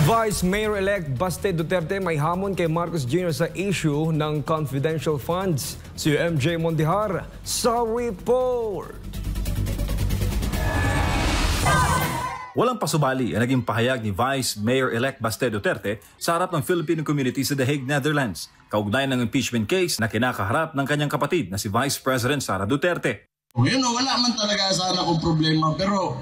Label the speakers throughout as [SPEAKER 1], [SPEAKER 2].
[SPEAKER 1] Vice Mayor-elect Baste Duterte may hamon kay Marcos Jr. sa issue ng confidential funds. Si MJ Mondihar sa report.
[SPEAKER 2] Walang pasubali ang naging pahayag ni Vice Mayor-elect Baste Duterte sa harap ng Filipino community sa The Hague, Netherlands, kaugnay ng impeachment case na kinakaharap ng kanyang kapatid na si Vice President Sara Duterte.
[SPEAKER 3] Wala man talaga sana akong problema, pero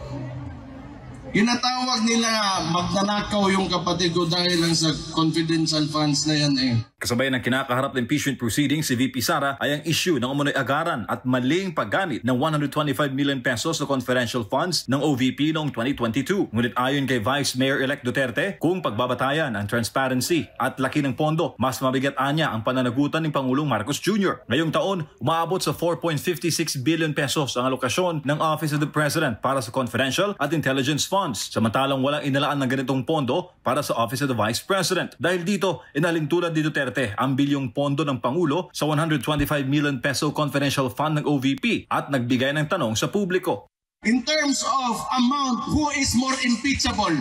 [SPEAKER 3] ginatawag nila magnanakaw yung kapatid ko dahil lang sa confidential funds na yan eh.
[SPEAKER 2] Kasabay ng kinakaharap ng impeachment proceedings si VP Sara ay ang issue ng umunoy agaran at maling paggamit ng 125 million pesos na confidential funds ng OVP noong 2022. Ngunit ayon kay Vice Mayor-elect Duterte, kung pagbabatayan ang transparency at laki ng pondo, mas mabigat anya ang pananagutan ng Pangulong Marcos Jr. Ngayong taon, umaabot sa 4.56 billion pesos ang alokasyon ng Office of the President para sa confidential at intelligence funds, samantalang walang inalaan ng ganitong pondo para sa Office of the Vice President. Dahil dito, inalintulad ni Duterte ang bilyong pondo ng Pangulo sa 125 million peso confidential fund ng OVP at nagbigay ng tanong sa publiko.
[SPEAKER 3] In terms of amount, who is more impeachable?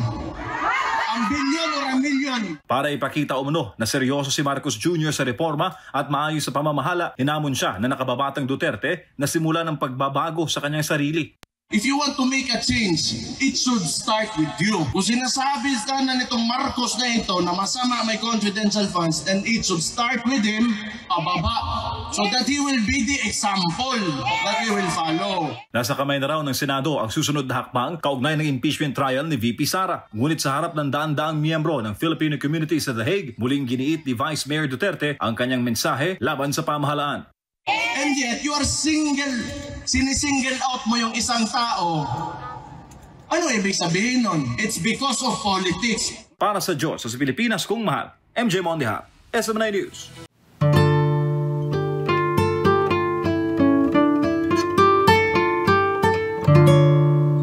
[SPEAKER 3] Ang bilyon o ang milyon?
[SPEAKER 2] Para ipakita umano na seryoso si Marcos Jr. sa reforma at maayos sa pamamahala, hinamon siya na nakababatang Duterte na simula ng pagbabago sa kanyang sarili.
[SPEAKER 3] If you want to make a change, it should start with you. Kung sinasabi ka na nitong Marcos na ito na masama may confidential funds, then it should start with him, pababa, so that he will be the example that we will follow.
[SPEAKER 2] Nasa kamay na raw ng Senado ang susunod na hakbang kaugnay ng impeachment trial ni VP Sara. Ngunit sa harap ng daan-daang miyembro ng Filipino community sa The Hague, muling giniit ni Vice Mayor Duterte ang kanyang mensahe laban sa pamahalaan.
[SPEAKER 3] And yet, you are sinisingle out mo yung isang tao. Ano ibig sabihin nun? It's because of politics.
[SPEAKER 2] Para sa Diyos, sa Pilipinas kung mahal, MJ Mondihar, SMNI News.